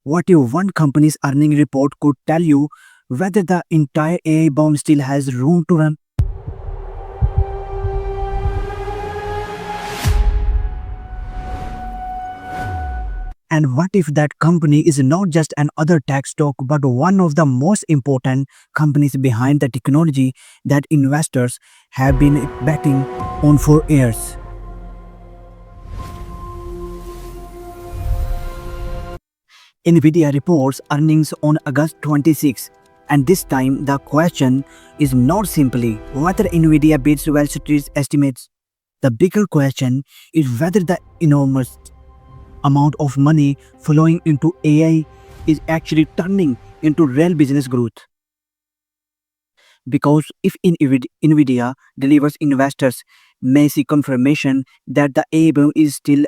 What if one company's earning report could tell you whether the entire AI boom still has room to run? And what if that company is not just another tech stock but one of the most important companies behind the technology that investors have been betting on for years? Nvidia reports earnings on August 26, and this time the question is not simply whether Nvidia beats Wall Street's estimates. The bigger question is whether the enormous amount of money flowing into AI is actually turning into real business growth. Because if Nvidia delivers, investors may see confirmation that the AI boom is still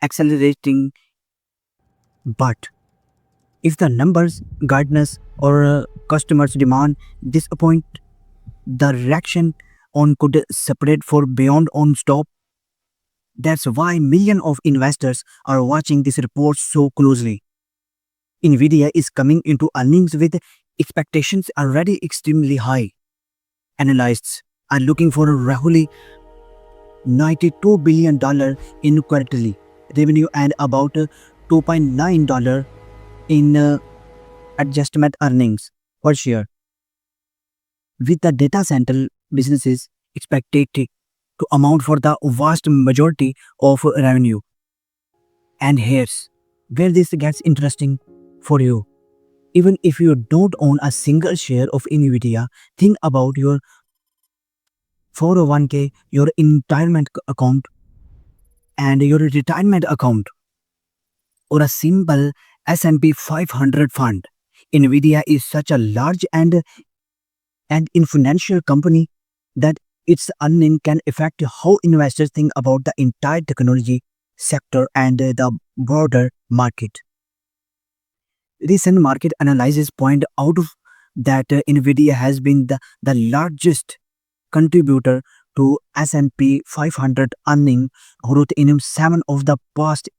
accelerating. But if the numbers, guidance, or customers' demand disappoint, the reaction on could separate for beyond on stop. That's why millions of investors are watching this report so closely. Nvidia is coming into earnings with expectations already extremely high. Analysts are looking for a roughly $92 billion in quarterly revenue and about $2.9 in adjustment earnings per share, with the data center businesses expected to amount for the vast majority of revenue. And here's where this gets interesting for you. Even if you don't own a single share of Nvidia, think about your 401k, your retirement account, and your retirement account, or a simple S&P 500 fund. Nvidia is such a large and influential company that its earning can affect how investors think about the entire technology sector and the broader market. Recent market analysis point out that Nvidia has been the largest contributor to S&P 500 earning growth in 7 of the past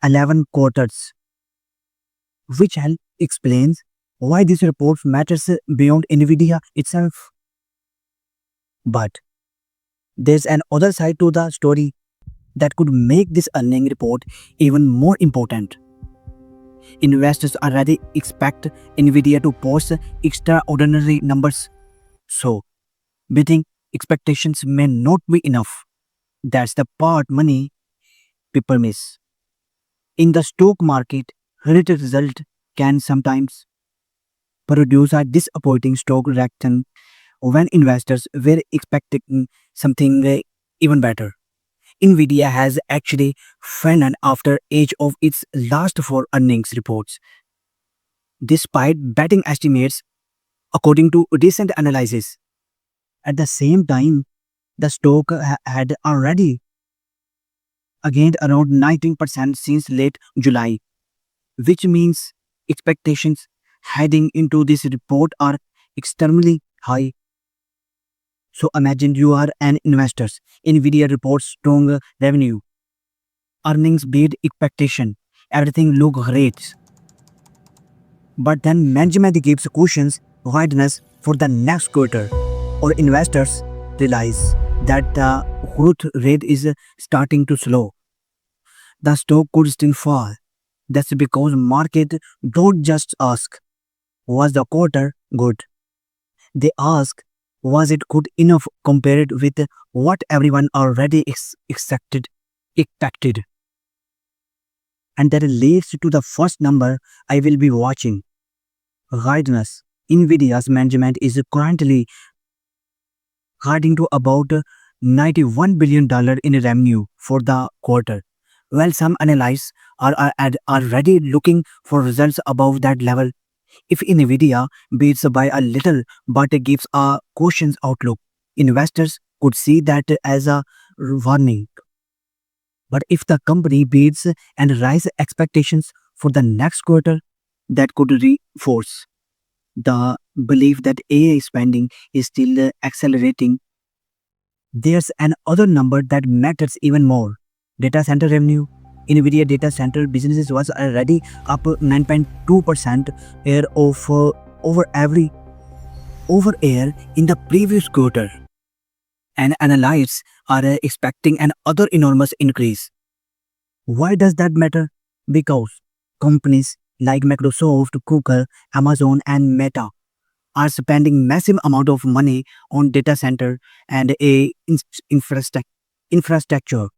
11 quarters, which explains why this report matters beyond Nvidia itself. But there's an other side to the story that could make this earning report even more important. Investors already expect Nvidia to post extraordinary numbers, so beating expectations may not be enough. That's the part money people miss. In the stock market, related result can sometimes produce a disappointing stock reaction when investors were expecting something even better. Nvidia has actually fallen after each of its last 4 earnings reports, despite betting estimates, according to recent analysis. At the same time, the stock had already gained around 19% since late July, which means expectations heading into this report are extremely high. So imagine you are an investor. Nvidia reports strong revenue, earnings beat expectation, everything look great. But then management gives cushions guidance for the next quarter, or investors realize that the growth rate is starting to slow. The stock could still fall. That's because market don't just ask, was the quarter good? They ask, was it good enough compared with what everyone already expected? And that leads to the first number I will be watching. Guidance. Nvidia's management is currently guiding to about $91 billion in revenue for the quarter. While some analysts are already looking for results above that level, if Nvidia beats by a little but gives a cautious outlook, investors could see that as a warning. But if the company beats and rise expectations for the next quarter, that could reinforce the belief that AI spending is still accelerating. There's another number that matters even more: data center revenue. NVIDIA data center businesses was already up 9.2% year over year in the previous quarter, and analysts are expecting another enormous increase. Why does that matter? Because companies like Microsoft, Google, Amazon, and Meta are spending massive amount of money on data center and infrastructure.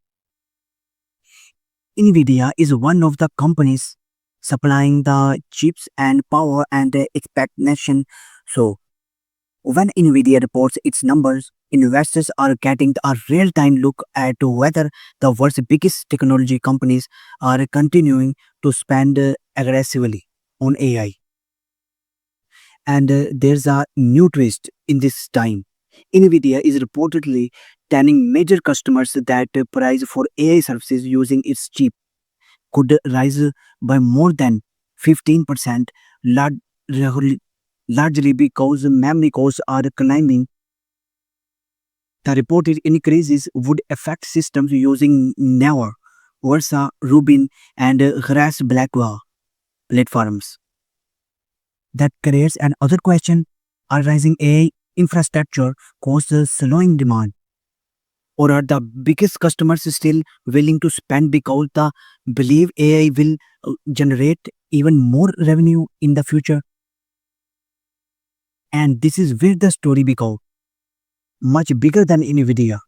Nvidia is one of the companies supplying the chips and power and expectation. So when Nvidia reports its numbers, investors are getting a real-time look at whether the world's biggest technology companies are continuing to spend aggressively on AI. And there's a new twist in this time. Nvidia is reportedly telling major customers that the price for AI services using its chip could rise by more than 15%, largely because memory costs are climbing. The reported increases would affect systems using Never, Versa, Rubin, and Grass Blackwell platforms. That creates another question: are rising AI infrastructure costs slowing demand? Or are the biggest customers still willing to spend because they believe AI will generate even more revenue in the future? And this is where the story becomes much bigger than Nvidia.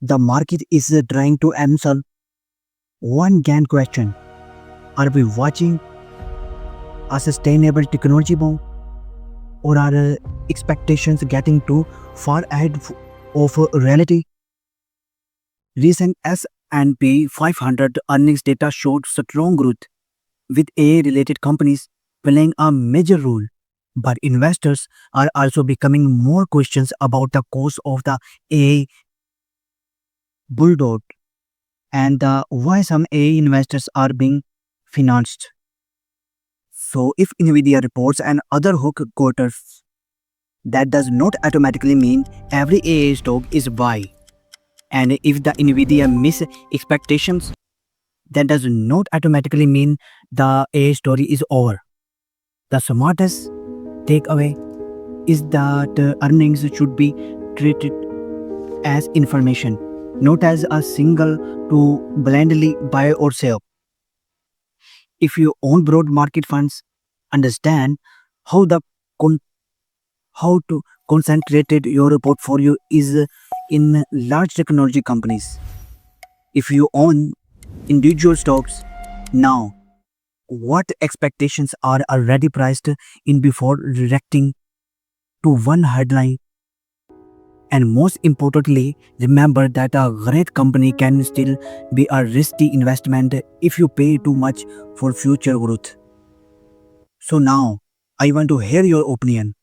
The market is trying to answer one grand question: are we watching a sustainable technology boom, or are expectations getting too far ahead of reality? Recent S&P 500 earnings data showed strong growth, with AI-related companies playing a major role. But investors are also becoming more questions about the cost of the AI bulldozer and why some AI investors are being financed. So if Nvidia reports an other hook quarters, that does not automatically mean every AI stock is buy. And if the Nvidia miss expectations, that does not automatically mean the AI story is over. The smartest takeaway is that earnings should be treated as information, not as a single to blindly buy or sell. If you own broad market funds, understand how the con- how to concentrated your portfolio is in large technology companies. If you own individual stocks now, what expectations are already priced in before reacting to one headline? And most importantly, remember that a great company can still be a risky investment if you pay too much for future growth. So now, I want to hear your opinion.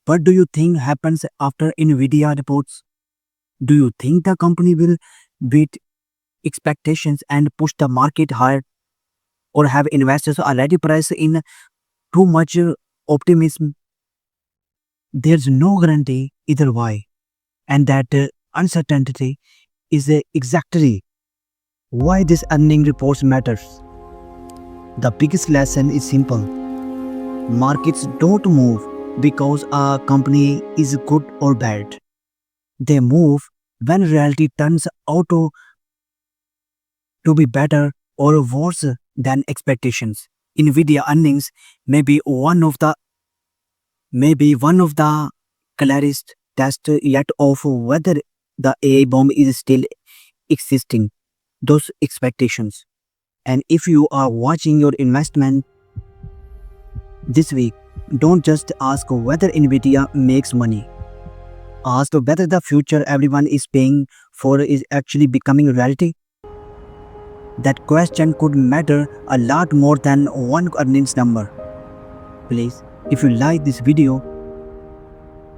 What do you think happens after Nvidia reports? Do you think the company will beat expectations and push the market higher? Or have investors already priced in too much optimism? There's no guarantee either way, and that uncertainty is exactly why this earning reports matters. The biggest lesson is simple: markets don't move because a company is good or bad. They move when reality turns out to be better or worse than expectations. Nvidia earnings may be one of the clearest tests yet of whether the AI bomb is still existing. Those expectations. And if you are watching your investment this week, don't just ask whether Nvidia makes money. Ask whether the future everyone is paying for is actually becoming reality. That question could matter a lot more than one earnings number. Please, if you like this video,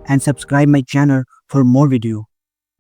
and subscribe my channel for more video.